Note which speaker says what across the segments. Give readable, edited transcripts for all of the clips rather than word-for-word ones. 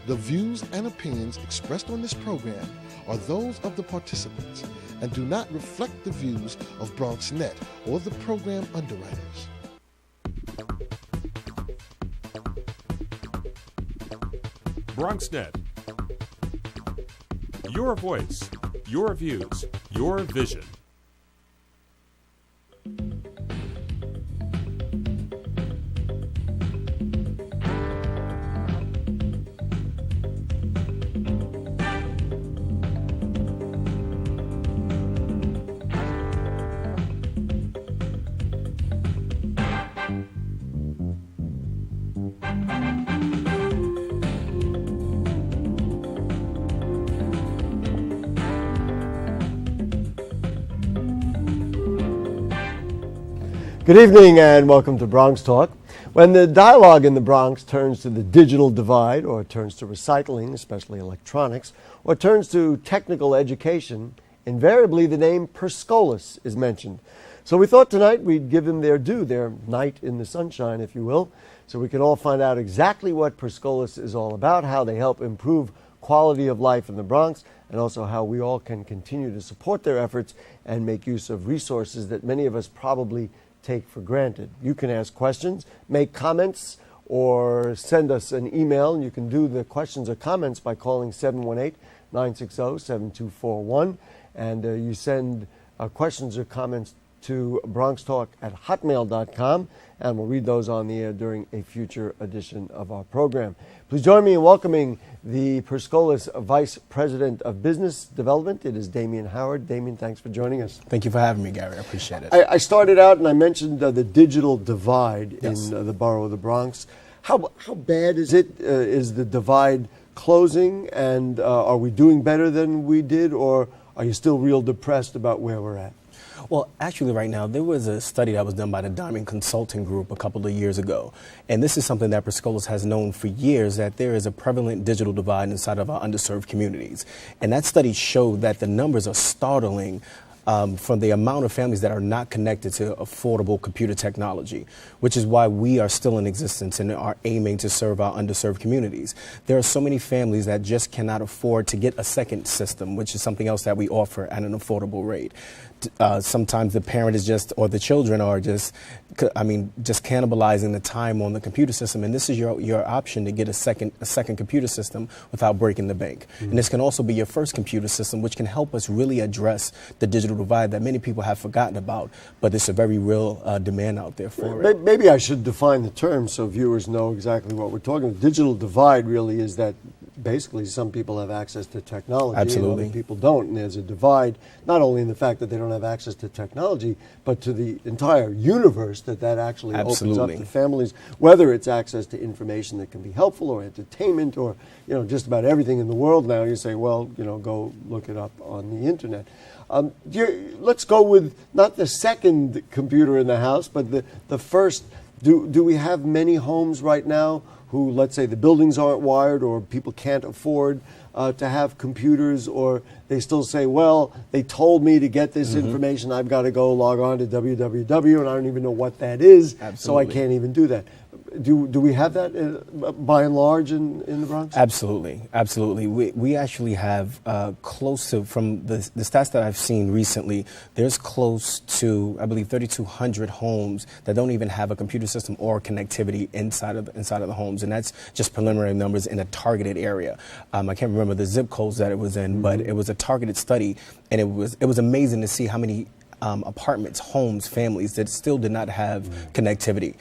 Speaker 1: The views and opinions expressed on this program are those of the participants and do not reflect the views of BronxNet or the program underwriters.
Speaker 2: BronxNet. Your voice, your views, your vision.
Speaker 3: Good evening and welcome to BronxTalk. When the dialogue in the Bronx turns to the digital divide, or turns to recycling, especially electronics, or turns to technical education, invariably the name Scholas is mentioned. So we thought tonight we'd give them their due, their night in the sunshine, if you will, so we can all find out exactly what Scholas is all about, how they help improve quality of life in the Bronx, and also how we all can continue to support their efforts and make use of resources that many of us probably take for granted. You can ask questions, make comments, or send us an email. You can do the questions or comments by calling 718-960-7241. And you send questions or comments to BronxTalk@hotmail.com, and we'll read those on the air during a future edition of our program. Please join me in welcoming the Scholas Vice President of Business Development. It is Damien Howard. Damien, thanks for joining us.
Speaker 4: Thank you for having me, Gary. I appreciate it.
Speaker 3: I started out and I mentioned the digital divide in the borough of the Bronx. How bad is it? Is the divide closing, and are we doing better than we did, or are you still real depressed about where we're at?
Speaker 4: Well, actually, right now, there was a study that was done by the Damien Consulting Group a couple of years ago. And this is something that Scholas has known for years, that there is a prevalent digital divide inside of our underserved communities. And that study showed that the numbers are startling from the amount of families that are not connected to affordable computer technology, which is why we are still in existence and are aiming to serve our underserved communities. There are so many families that just cannot afford to get a second system, which is something else that we offer at an affordable rate. Sometimes the parent is just, or the children are just cannibalizing the time on the computer system. And this is your option to get a second computer system without breaking the bank. Mm-hmm. And this can also be your first computer system, which can help us really address the digital divide that many people have forgotten about. But there's a very real demand out there for it.
Speaker 3: Maybe I should define the term so viewers know exactly what we're talking about. Digital divide really is that basically some people have access to technology.
Speaker 4: Absolutely.
Speaker 3: And other people don't. And there's a divide, not only in the fact that they don't have access to technology, but to the entire universe that actually opens up to families, whether it's access to information that can be helpful or entertainment or, just about everything in the world now. You say, well, go look it up on the internet. Let's go with not the second computer in the house, but the first. Do we have many homes right now who, let's say, the buildings aren't wired or people can't afford to have computers, or they still say, well, they told me to get this information, I've got to go log on to www, and I don't even know what that is, so I can't even do that. Do we have that by and large in the Bronx?
Speaker 4: Absolutely. We actually have close to, from the stats that I've seen recently, there's close to, I believe, 3,200 homes that don't even have a computer system or connectivity inside of the homes, and that's just preliminary numbers in a targeted area. I can't remember the zip codes that it was in, but it was a targeted study, and it was amazing to see how many apartments, homes, families that still did not have connectivity.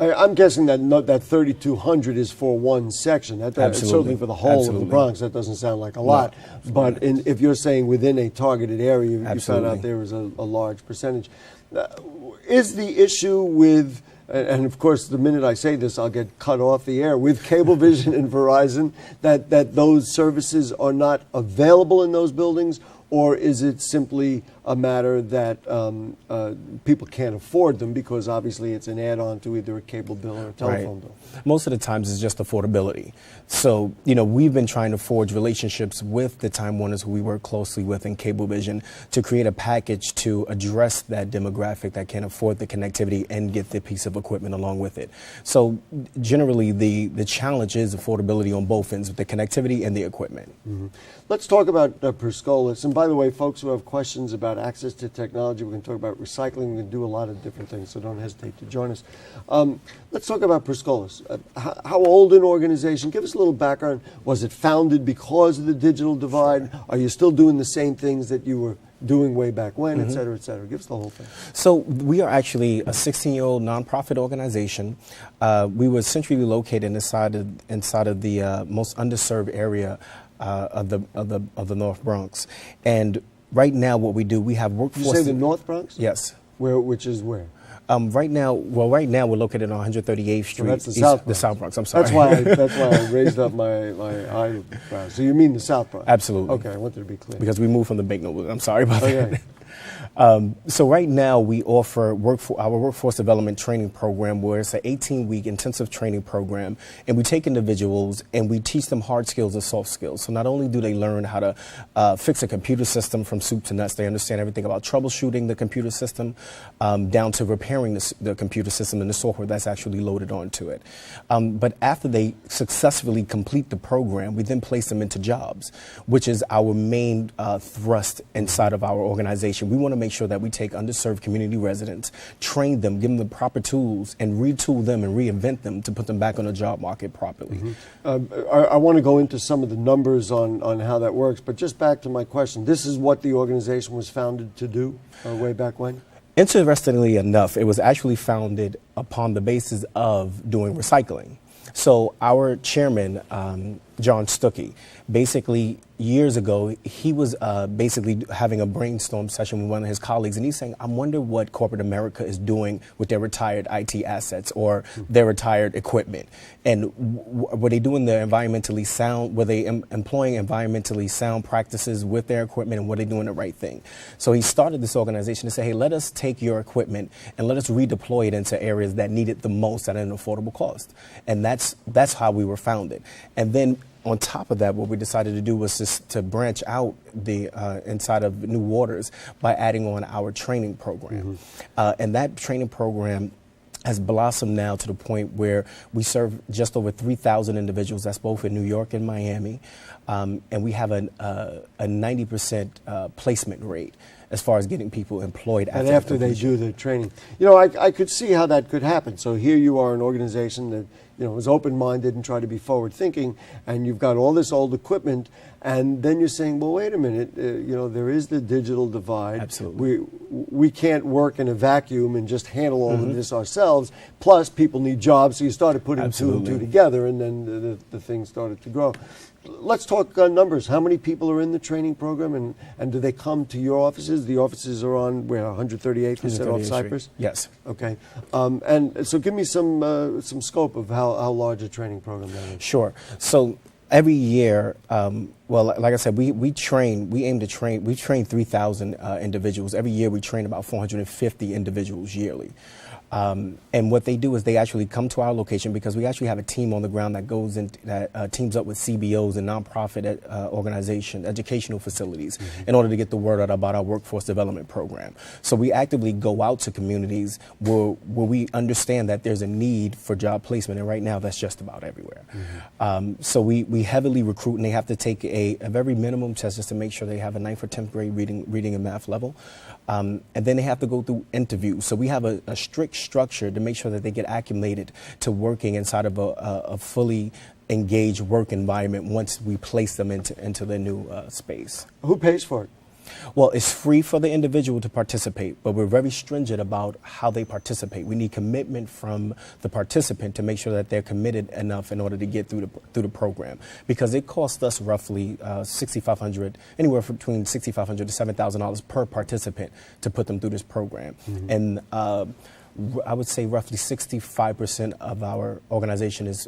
Speaker 3: I'm guessing that 3,200 is for one section. That's certainly for the whole of the Bronx. That doesn't sound like a lot. But if you're saying within a targeted area, you found out there was a large percentage. Is the issue with, and of course the minute I say this I'll get cut off the air, with Cablevision and Verizon, that those services are not available in those buildings? Or is it simply a matter that people can't afford them because obviously it's an add-on to either a cable bill or a telephone bill.
Speaker 4: Most of the times it's just affordability. So, we've been trying to forge relationships with the Time Warners who we work closely with in Cablevision to create a package to address that demographic that can't afford the connectivity and get the piece of equipment along with it. So generally the challenge is affordability on both ends with the connectivity and the equipment.
Speaker 3: Mm-hmm. Let's talk about Scholas. And by the way, folks who have questions about access to technology, we can talk about recycling, we can do a lot of different things, so don't hesitate to join us. Let's talk about Scholas. How old an organization? Give us a little background. Was it founded because of the digital divide? Are you still doing the same things that you were doing way back when, et cetera, et cetera? Give us the whole thing.
Speaker 4: So we are actually a 16-year-old nonprofit organization. We were centrally located inside of the most underserved area of the North Bronx. And right now what we do, we have workforce.
Speaker 3: You say the North Bronx?
Speaker 4: Yes.
Speaker 3: Which is where?
Speaker 4: Right now we're located on 138th Street.
Speaker 3: So that's the South Bronx.
Speaker 4: The South Bronx. I'm sorry.
Speaker 3: That's why I raised up my eyebrows. So you mean the South Bronx?
Speaker 4: Absolutely.
Speaker 3: Okay, I wanted to be clear.
Speaker 4: Because we moved from the Banknote. I'm sorry about that. So right now we offer our workforce development training program, where it's an 18-week intensive training program, and we take individuals and we teach them hard skills and soft skills. So not only do they learn how to fix a computer system from soup to nuts, they understand everything about troubleshooting the computer system, down to repairing the computer system and the software that's actually loaded onto it. But after they successfully complete the program, we then place them into jobs, which is our main thrust inside of our organization. We want to make sure that we take underserved community residents, train them, give them the proper tools, and retool them and reinvent them to put them back on the job market properly.
Speaker 3: I want to go into some of the numbers on how that works, but just back to my question. This is what the organization was founded to do way back when?
Speaker 4: Interestingly enough, it was actually founded upon the basis of doing recycling. So our chairman, John Stuckey, basically years ago, he was basically having a brainstorm session with one of his colleagues, and he's saying, I wonder what corporate America is doing with their retired IT assets or their retired equipment. And were they doing the environmentally sound, were they employing environmentally sound practices with their equipment, and were they doing the right thing? So he started this organization to say, hey, let us take your equipment and let us redeploy it into areas that need it the most at an affordable cost. And that's how we were founded. And then on top of that, what we decided to do was just to branch out the inside of New Waters by adding on our training program. And that training program has blossomed now to the point where we serve just over 3,000 individuals. That's both in New York and Miami. And we have a 90% placement rate as far as getting people employed.
Speaker 3: After they do the training. I could see how that could happen. So here you are, an organization that is open-minded and try to be forward-thinking, and you've got all this old equipment, and then you're saying, well, wait a minute, there is the digital divide.
Speaker 4: Absolutely.
Speaker 3: We can't work in a vacuum and just handle all of this ourselves, plus people need jobs, so you started putting two and two together, and then the thing started to grow. Let's talk numbers. How many people are in the training program, and do they come to your offices? The offices are on, 138th, you said, off Cypress?
Speaker 4: Yes.
Speaker 3: Okay. And so give me some scope of how large a training program that is.
Speaker 4: Sure. So every year, like I said, we train 3,000 individuals. Every year we train about 450 individuals yearly. And what they do is they actually come to our location, because we actually have a team on the ground that goes in, that teams up with CBOs and nonprofit organizations, educational facilities, in order to get the word out about our workforce development program. So we actively go out to communities where we understand that there's a need for job placement, and right now that's just about everywhere. So we heavily recruit, and they have to take a very minimum test just to make sure they have a 9th or 10th grade reading and math level. And then they have to go through interviews. So we have a strict structure to make sure that they get acclimated to working inside of a fully engaged work environment once we place them into the new space.
Speaker 3: Who pays for it?
Speaker 4: Well, it's free for the individual to participate, but we're very stringent about how they participate. We need commitment from the participant to make sure that they're committed enough in order to get through the program, because it costs us roughly $6,500, anywhere between $6,500 to $7,000 per participant to put them through this program. And I would say roughly 65% of our organization is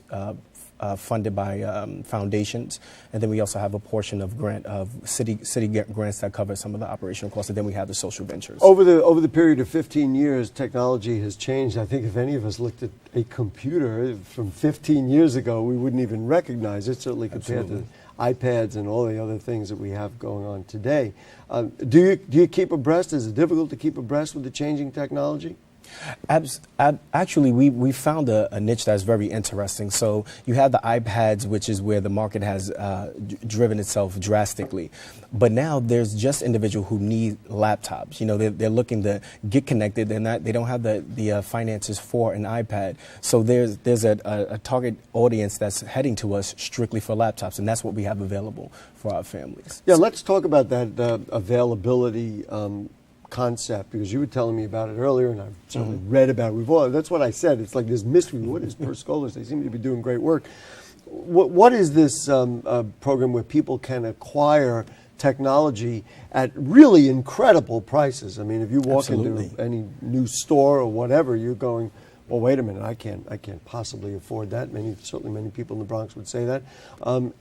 Speaker 4: funded by foundations, and then we also have a portion of city grants that cover some of the operational costs, and then we have the social ventures.
Speaker 3: Over the period of 15 years, technology has changed. I think if any of us looked at a computer from 15 years ago, we wouldn't even recognize it, certainly compared to iPads and all the other things that we have going on today. Do you keep abreast? Is it difficult to keep abreast with the changing technology?
Speaker 4: Actually, we found a niche that's very interesting. So you have the iPads, which is where the market has driven itself drastically. But now there's just individuals who need laptops. You know, they're looking to get connected. They don't have the finances for an iPad. So there's a target audience that's heading to us strictly for laptops, and that's what we have available for our families.
Speaker 3: Yeah, let's talk about that availability concept, because you were telling me about it earlier, and I've certainly read about it. That's what I said. It's like this mystery. What is per Scholas? They seem to be doing great work. What is this program where people can acquire technology at really incredible prices? I mean, if you walk into any new store or whatever, you're going, well, wait a minute, I can't possibly afford that. Certainly many people in the Bronx would say that.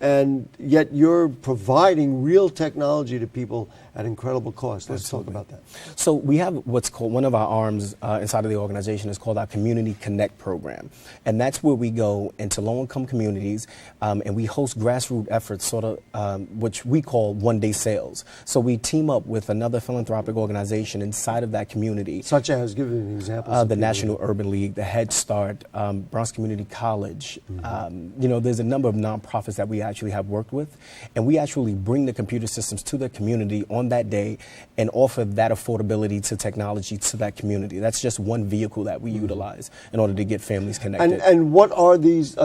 Speaker 3: And yet you're providing real technology to people at incredible cost. Let's talk about that.
Speaker 4: So we have what's called, one of our arms inside of the organization is called our Community Connect program. And that's where we go into low-income communities and we host grassroots efforts, sort of, which we call one-day sales. So we team up with another philanthropic organization inside of that community.
Speaker 3: Such as, give me an example.
Speaker 4: The National Urban League, the Head Start, Bronx Community College. You know, there's a number of nonprofits that we actually have worked with, and we actually bring the computer systems to the community on that day and offer that affordability to technology to that community. That's just one vehicle that we utilize in order to get families connected.
Speaker 3: And what are these?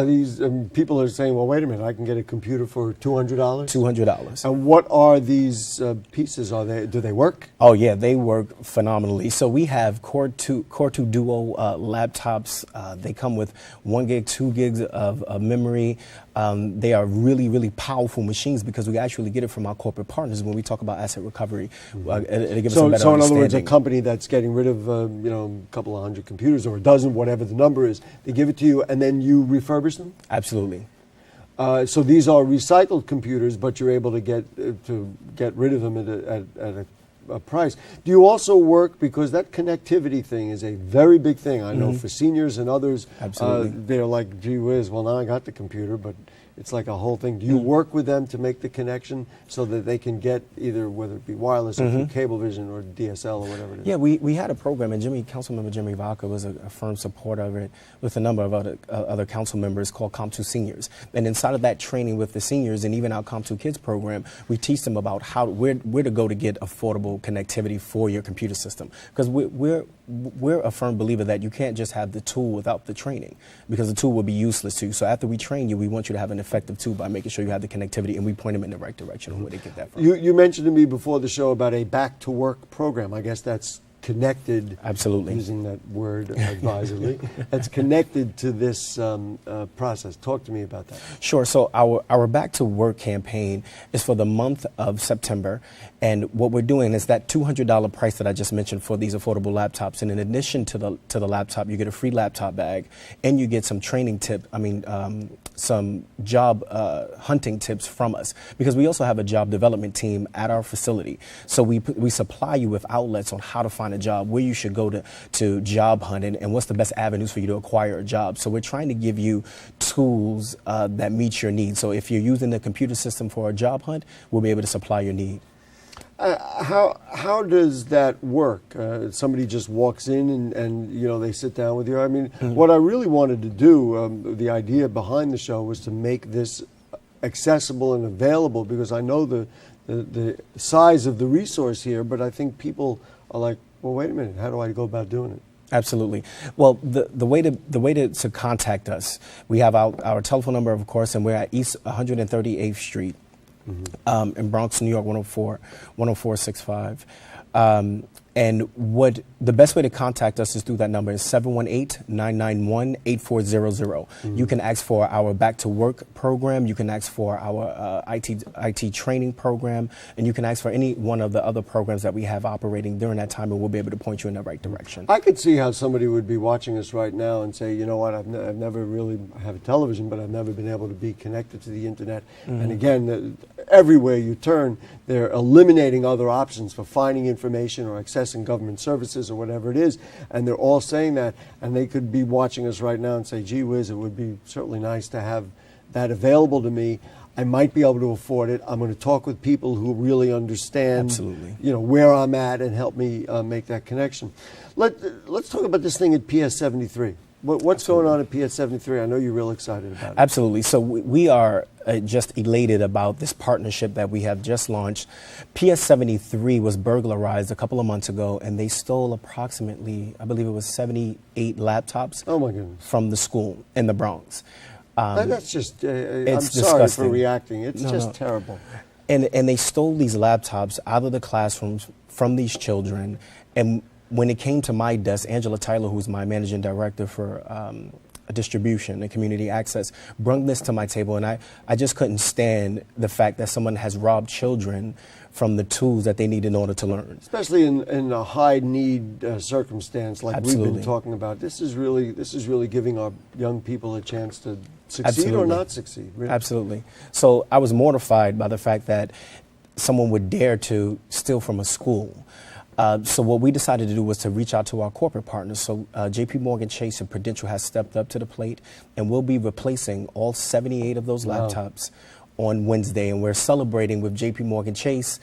Speaker 3: People are saying, well, wait a minute, I can get a computer for $200?
Speaker 4: $200.
Speaker 3: And what are these pieces? Do they work?
Speaker 4: Oh yeah, they work phenomenally. So we have Core 2 Duo laptops. They come with 1 gig, 2 gigs of memory. They are really, really powerful machines because we actually get it from our corporate partners when we talk about asset recovery. It gives us a better
Speaker 3: so in other words, a
Speaker 4: understanding.
Speaker 3: company that's getting rid of a couple of hundred computers or a dozen, whatever the number is, they give it to you and then you refurbish them?
Speaker 4: Absolutely.
Speaker 3: So these are recycled computers, but you're able to get rid of them at a price. Do you also work, because that connectivity thing is a very big thing, I know, for seniors and others.
Speaker 4: Absolutely.
Speaker 3: They're like, gee whiz, well, now I got the computer, but it's like a whole thing. Do you work with them to make the connection so that they can get either, whether it be wireless or through Cablevision or DSL or whatever it is?
Speaker 4: Yeah, we had a program, and Councilmember Jimmy Vaca was a firm supporter of it with a number of other council members, called COM2 Seniors. And inside of that training with the seniors and even our COM2 Kids program, we teach them about where to go to get affordable connectivity for your computer system. Because we're a firm believer that you can't just have the tool without the training, because the tool will be useless to you. So after we train you, we want you to have an effective tool by making sure you have the connectivity, and we point them in the right direction on where they get that from.
Speaker 3: You mentioned to me before the show about a back-to-work program. I guess that's connected.
Speaker 4: Absolutely.
Speaker 3: Using that word advisedly. That's connected to this process. Talk to me about that.
Speaker 4: Sure. So our Back to Work campaign is for the month of September. And what we're doing is that $200 price that I just mentioned for these affordable laptops. And in addition to the laptop, you get a free laptop bag, and you get some training some job hunting tips from us, because we also have a job development team at our facility. So we supply you with outlets on how to find a job, where you should go to job hunt, and what's the best avenues for you to acquire a job. So we're trying to give you tools that meet your needs. So if you're using the computer system for a job hunt, we'll be able to supply your need.
Speaker 3: How does that work? Somebody just walks in and they sit down with you. I mean, what I really wanted to do, the idea behind the show, was to make this accessible and available, because I know the size of the resource here, but I think people are like, well, wait a minute, how do I go about doing it?
Speaker 4: Absolutely. Well, the way to contact us, we have our telephone number, of course, and we're at East 138th Street. In Bronx, New York, 10465. And what the best way to contact us is through that number is 718-991-8400. You can ask for our Back to Work program. You can ask for our IT training program. And you can ask for any one of the other programs that we have operating during that time, and we'll be able to point you in the right direction.
Speaker 3: I could see how somebody would be watching us right now and say, you know what, I've never really have a television, but I've never been able to be connected to the internet. And again, everywhere you turn, they're eliminating other options for finding information or accessing government services or whatever it is, and they're all saying that, and they could be watching us right now and say, gee whiz, it would be certainly nice to have that available to me. I might be able to afford it. I'm going to talk with people who really understand, where I'm at and help me make that connection. Let's talk about this thing at PS 73. What's going on at PS 73? I know you're real excited about it.
Speaker 4: Absolutely. So we are just elated about this partnership that we have just launched. PS 73 was burglarized a couple of months ago, and they stole approximately, I believe it was 78 laptops from the school in the Bronx.
Speaker 3: That's just, I'm
Speaker 4: disgusting.
Speaker 3: Sorry for reacting. It's just terrible.
Speaker 4: And they stole these laptops out of the classrooms from these children. And when it came to my desk, Angela Tyler, who's my managing director for distribution and community access, brought this to my table, and I just couldn't stand the fact that someone has robbed children from the tools that they need in order to learn.
Speaker 3: Especially in a high need circumstance like
Speaker 4: Absolutely.
Speaker 3: we've been talking about. This is really giving our young people a chance to succeed or not succeed. Really.
Speaker 4: Absolutely. So I was mortified by the fact that someone would dare to steal from a school. So what we decided to do was to reach out to our corporate partners. So JP Morgan Chase and Prudential has stepped up to the plate, and we'll be replacing all 78 of those laptops on Wednesday. And we're celebrating with JP Morgan Chase,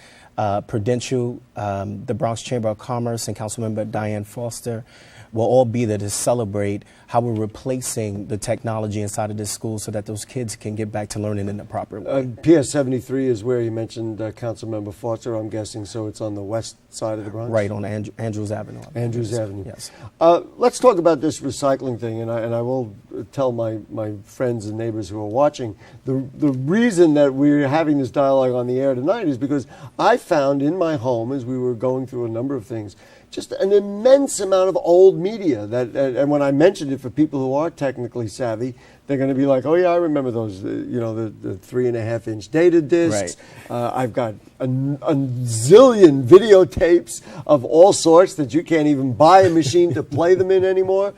Speaker 4: Prudential, the Bronx Chamber of Commerce, and Councilmember Diane Foster will all be there to celebrate how we're replacing the technology inside of this school so that those kids can get back to learning in the proper way.
Speaker 3: PS 73 is where you mentioned Councilmember Foster, I'm guessing, so it's on the west side of the Bronx?
Speaker 4: Right, on Andrews Avenue.
Speaker 3: Andrews Avenue.
Speaker 4: Yes.
Speaker 3: Let's talk about this recycling thing, and I will tell my friends and neighbors who are watching, the reason that we're having this dialogue on the air tonight is because I found in my home, as we were going through a number of things, just an immense amount of old media and when I mentioned it for people who are technically savvy, they're going to be like, oh yeah, I remember those, the 3.5-inch data discs. Right. I've got a zillion videotapes of all sorts that you can't even buy a machine to play them in anymore.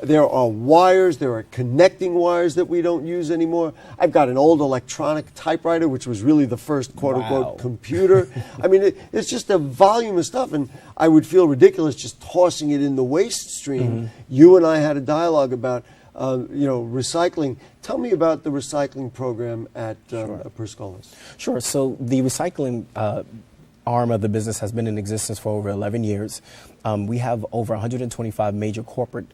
Speaker 3: There are wires, there are connecting wires that we don't use anymore. I've got an old electronic typewriter, which was really the first quote-unquote computer. I mean, it's just a volume of stuff, and I would feel ridiculous just tossing it in the waste stream. You and I had a dialogue about recycling. Tell me about the recycling program at Scholas.
Speaker 4: Sure. So the recycling arm of the business has been in existence for over 11 years. We have over 125 major corporate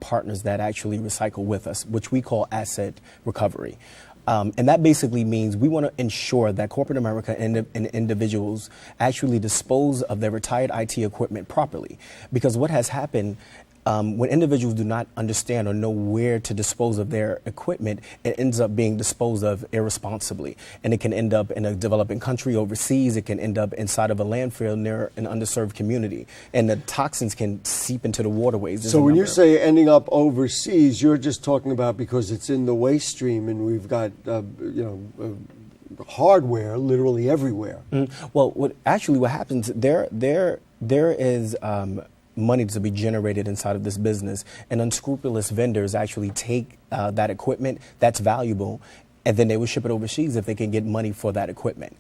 Speaker 4: partners that actually recycle with us, which we call asset recovery. And that basically means we want to ensure that corporate America and individuals actually dispose of their retired IT equipment properly. Because what has happened when individuals do not understand or know where to dispose of their equipment, it ends up being disposed of irresponsibly. And it can end up in a developing country overseas. It can end up inside of a landfill near an underserved community. And the toxins can seep into the waterways.
Speaker 3: So when you say ending up overseas, you're just talking about because it's in the waste stream and we've got, hardware literally everywhere.
Speaker 4: Well, what happens, there is money to be generated inside of this business, and unscrupulous vendors actually take that equipment that's valuable, and then they will ship it overseas if they can get money for that equipment.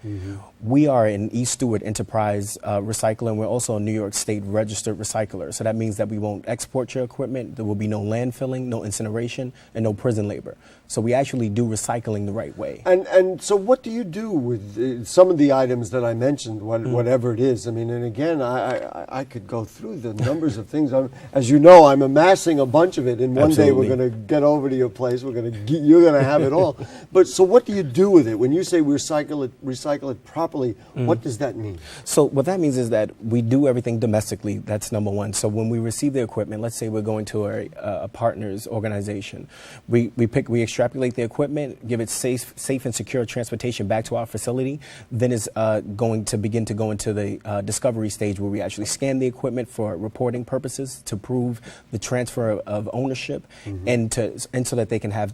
Speaker 4: We are an East Stewart Enterprise recycler, and we're also a New York State registered recycler. So that means that we won't export your equipment. There will be no landfilling, no incineration, and no prison labor. So we actually do recycling the right way.
Speaker 3: And so what do you do with some of the items that I mentioned, whatever it is? I mean, and again, I could go through the numbers of things. As you know, I'm amassing a bunch of it, and one day we're going to get over to your place. You're going to have it all. But so what do you do with it? When you say recycle it properly, what does that mean? So
Speaker 4: what that means is that we do everything domestically. That's number one. So when we receive the equipment, let's say we're going to a partner's organization, we exchange extrapolate the equipment, give it safe and secure transportation back to our facility. Then it's going to begin to go into the discovery stage where we actually scan the equipment for reporting purposes to prove the transfer of ownership, and so that they can have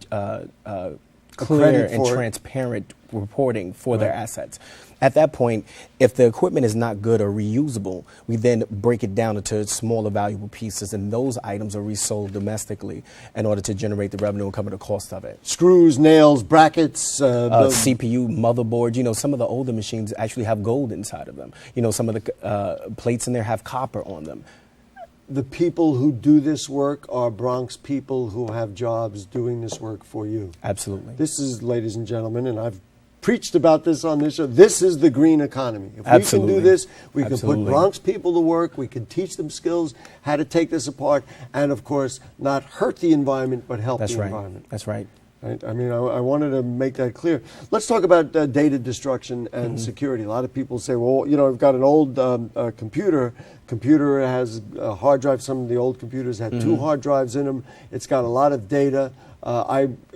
Speaker 4: clear and transparent reporting for their assets. At that point, if the equipment is not good or reusable, we then break it down into smaller valuable pieces, and those items are resold domestically in order to generate the revenue and cover the cost of it.
Speaker 3: Screws, nails, brackets,
Speaker 4: CPU, motherboard. You know, some of the older machines actually have gold inside of them. You know, some of the plates in there have copper on them.
Speaker 3: The people who do this work are Bronx people who have jobs doing this work for you.
Speaker 4: Absolutely.
Speaker 3: This is, ladies and gentlemen, and I've preached about this on this show, this is the green economy. If we can do this, we can put Bronx people to work, we can teach them skills, how to take this apart, and of course, not hurt the environment, but help the environment.
Speaker 4: That's right.
Speaker 3: I mean, I wanted to make that clear. Let's talk about data destruction and security. A lot of people say, well, you know, I've got an old computer. Computer has a hard drive. Some of the old computers had 2 hard drives in them. It's got a lot of data.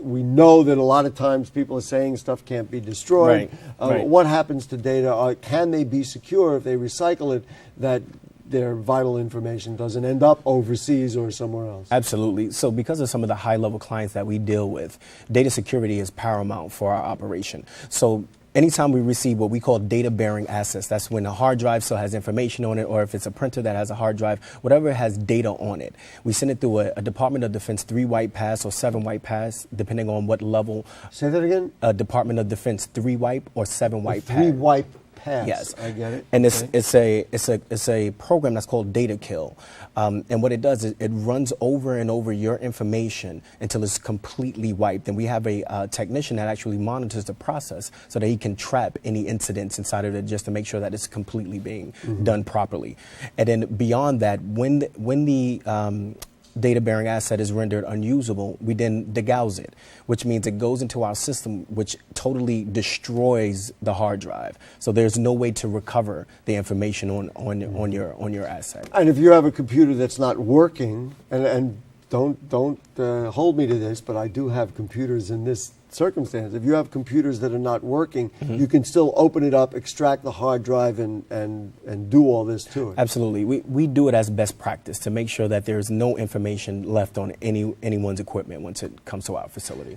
Speaker 3: We know that a lot of times people are saying stuff can't be destroyed. What happens to data? Can they be secure if they recycle it, that their vital information doesn't end up overseas or somewhere else?
Speaker 4: Absolutely. So because of some of the high-level clients that we deal with, data security is paramount for our operation. So anytime we receive what we call data-bearing assets, that's when a hard drive still has information on it, or if it's a printer that has a hard drive, whatever has data on it, we send it through a Department of Defense 3-wipe pass or 7-wipe pass, depending on what level.
Speaker 3: Say that again?
Speaker 4: A Department of Defense 3-wipe or 7-wipe pass.
Speaker 3: 3-wipe pass.
Speaker 4: Yes,
Speaker 3: I get it.
Speaker 4: And it's a program that's called Data Kill, and what it does is it runs over and over your information until it's completely wiped. And we have a technician that actually monitors the process so that he can trap any incidents inside of it, just to make sure that it's completely being done properly. And then beyond that, when the data-bearing asset is rendered unusable, we then degauss it, which means it goes into our system, which totally destroys the hard drive. So there's no way to recover the information on your asset.
Speaker 3: And if you have a computer that's not working, and don't hold me to this, but I do have computers in this circumstance. If you have computers that are not working, you can still open it up, extract the hard drive, and do all this to it.
Speaker 4: Absolutely. We do it as best practice to make sure that there's no information left on anyone's equipment once it comes to our facility.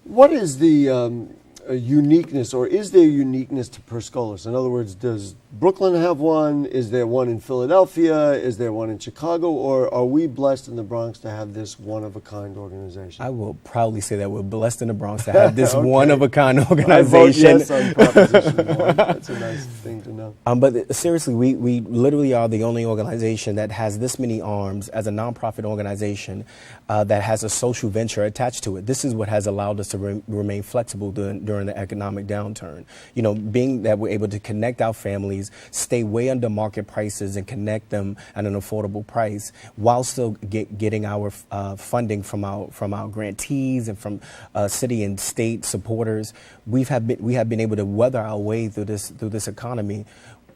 Speaker 3: What is the uniqueness, or is there uniqueness to Scholas? In other words, does Brooklyn have one? Is there one in Philadelphia? Is there one in Chicago? Or are we blessed in the Bronx to have this one-of-a-kind organization?
Speaker 4: I will proudly say that we're blessed in the Bronx to have this one-of-a-kind organization.
Speaker 3: I vote yes on Proposition 1. That's a nice thing to know.
Speaker 4: But seriously, we literally are the only organization that has this many arms as a nonprofit organization that has a social venture attached to it. This is what has allowed us to remain flexible during the economic downturn. You know, being that we're able to connect our families, stay way under market prices, and connect them at an affordable price, while still getting our funding from our grantees and from city and state supporters. We have been able to weather our way through this economy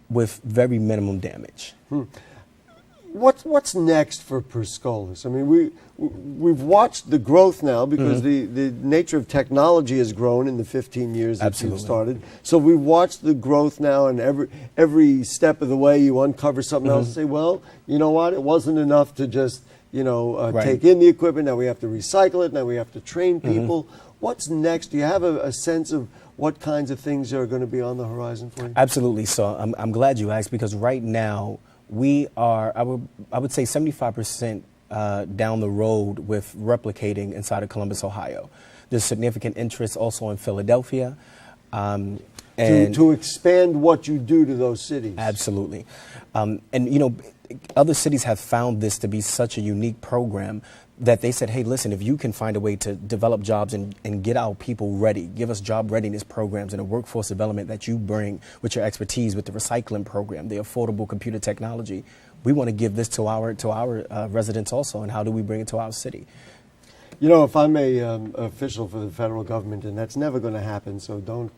Speaker 4: with very minimum damage.
Speaker 3: What's next for Scholas? I mean, we've watched the growth now, because the nature of technology has grown in the 15 years that you've started. So we've watched the growth now, and every step of the way you uncover something else and say, well, you know what? It wasn't enough to just take in the equipment. Now we have to recycle it. Now we have to train people. What's next? Do you have a sense of what kinds of things are going to be on the horizon for you?
Speaker 4: Absolutely. So I'm glad you asked, because right now we are, I would say 75% down the road with replicating inside of Columbus, Ohio. There's significant interest also in Philadelphia. And
Speaker 3: to expand what you do to those cities.
Speaker 4: Absolutely. And, you know, other cities have found this to be such a unique program that they said, hey, listen, if you can find a way to develop jobs and get our people ready, give us job readiness programs and a workforce development that you bring with your expertise, with the recycling program, the affordable computer technology, we want to give this to our residents also. And how do we bring it to our city?
Speaker 3: You know, if I'm a official for the federal government, and that's never going to happen, so don't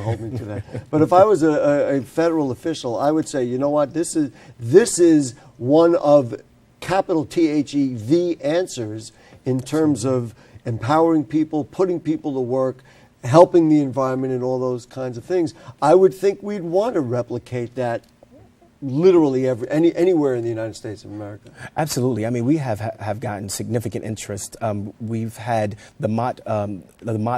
Speaker 3: hold me to that. But if I was a federal official, I would say, you know what, this is one of capital THE, the answers in terms of empowering people, putting people to work, helping the environment and all those kinds of things, I would think we'd want to replicate that literally anywhere in the United States of America.
Speaker 4: Absolutely. I mean, we have gotten significant interest. We've had the Mott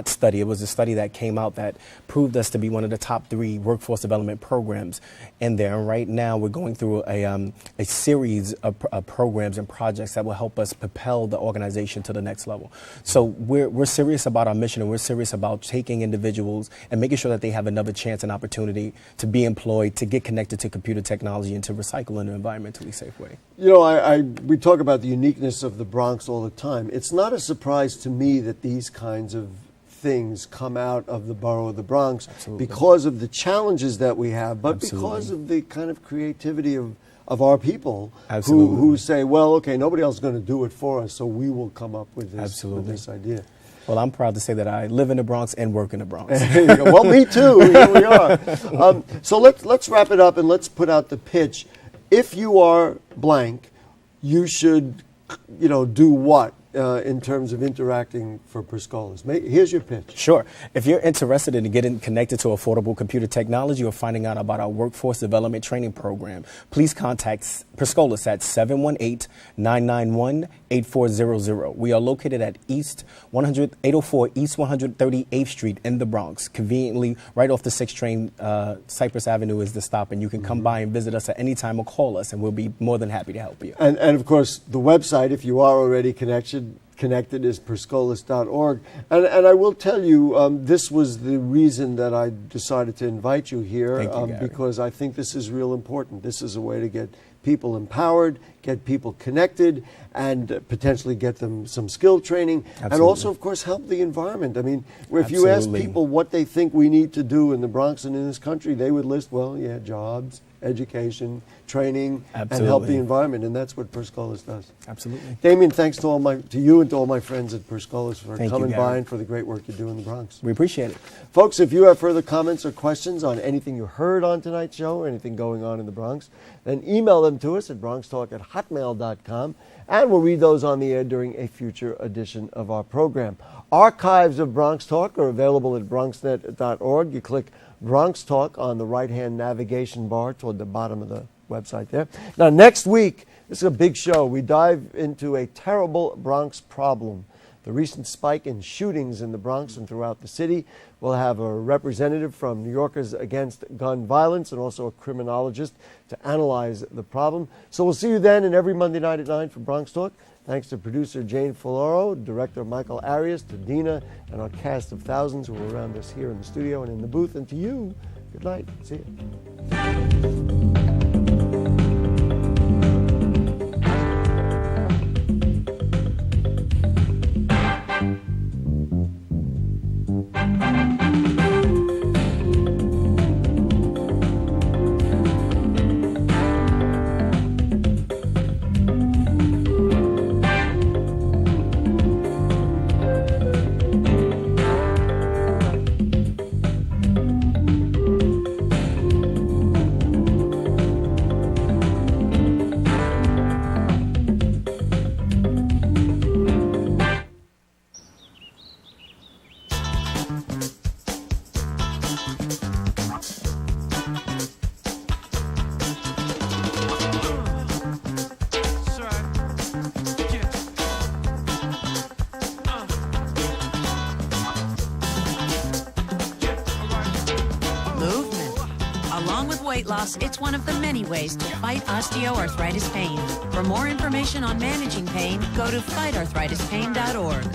Speaker 4: study. It was a study that came out that proved us to be one of the top 3 workforce development programs in there. And right now, we're going through a series of programs and projects that will help us propel the organization to the next level. So we're serious about our mission, and we're serious about taking individuals and making sure that they have another chance and opportunity to be employed, to get connected to computer technology, and to recycle in an environmentally safe way.
Speaker 3: You know, we talk about the uniqueness of the Bronx all the time. It's not a surprise to me that these kinds of things come out of the borough of the Bronx. Absolutely. Because of the challenges that we have, but Absolutely. Because of the kind of creativity of our people who say, well, okay, nobody else is going to do it for us, so we will come up with this idea.
Speaker 4: Well, I'm proud to say that I live in the Bronx and work in the Bronx.
Speaker 3: Well, me too. Here we are. So let's wrap it up and let's put out the pitch. If you are blank, you should, do what in terms of interacting for Scholas? Here's your pitch.
Speaker 4: Sure. If you're interested in getting connected to affordable computer technology or finding out about our workforce development training program, please contact Scholas at 718-991-8400. We are located at 804 East 138th Street in the Bronx. Conveniently, right off the 6 train, Cypress Avenue is the stop, and you can come by and visit us at any time or call us, and we'll be more than happy to help you.
Speaker 3: And of course, the website, if you are already connected is perscholas.org. And I will tell you, this was the reason that I decided to invite you here.
Speaker 4: Thank you, Gary.
Speaker 3: Because I think this is real important. This is a way to get people empowered, get people connected, and potentially get them some skill training. Absolutely. And also, of course, help the environment. I mean, if you ask people what they think we need to do in the Bronx and in this country, they would list, jobs, education, training, and help the environment, and that's what Scholas does.
Speaker 4: Absolutely.
Speaker 3: Damien, thanks to you and to all my friends at Scholas for coming by and for the great work you do in the Bronx.
Speaker 4: We appreciate it.
Speaker 3: Folks, if you have further comments or questions on anything you heard on tonight's show or anything going on in the Bronx, then email them to us at BronxTalk@hotmail.com, and we'll read those on the air during a future edition of our program. Archives of Bronx Talk are available at bronxnet.org. You click Bronx Talk on the right-hand navigation bar toward the bottom of the website there. Now, next week, this is a big show. We dive into a terrible Bronx problem, the recent spike in shootings in the Bronx and throughout the city. We'll have a representative from New Yorkers Against Gun Violence and also a criminologist to analyze the problem. So we'll see you then and every Monday night at 9 for Bronx Talk. Thanks to producer Jane Folloro, director Michael Arias, to Dina, and our cast of thousands who are around us here in the studio and in the booth. And to you, good night. See you.
Speaker 5: It's one of the many ways to fight osteoarthritis pain. For more information on managing pain, go to fightarthritispain.org.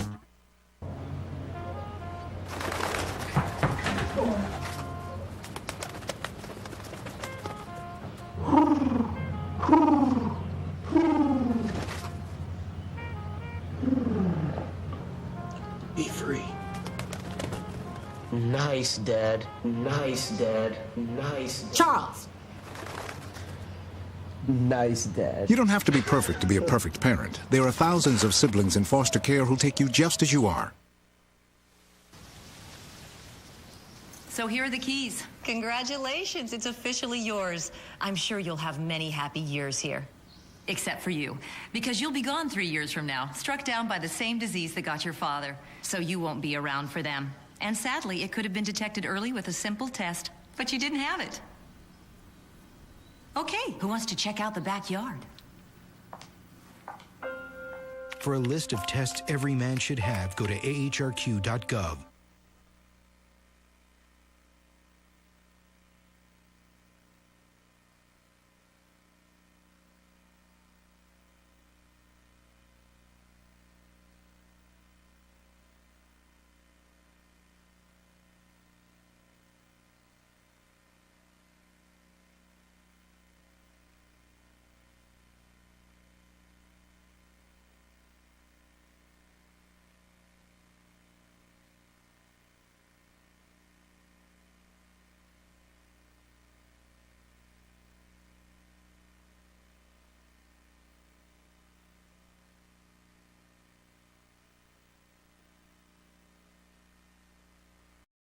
Speaker 6: Be free. Nice, Dad. Nice, Dad. Nice, Dad.
Speaker 5: Charles!
Speaker 6: Nice, Dad.
Speaker 7: You don't have to be perfect to be a perfect parent. There are thousands of siblings in foster care who'll take you just as you are.
Speaker 8: So here are the keys. Congratulations, it's officially yours. I'm sure you'll have many happy years here. Except for you, because you'll be gone 3 years from now, struck down by the same disease that got your father. So you won't be around for them. And sadly, it could have been detected early with a simple test, but you didn't have it. Okay, who wants to check out the backyard?
Speaker 9: For a list of tests every man should have, go to ahrq.gov.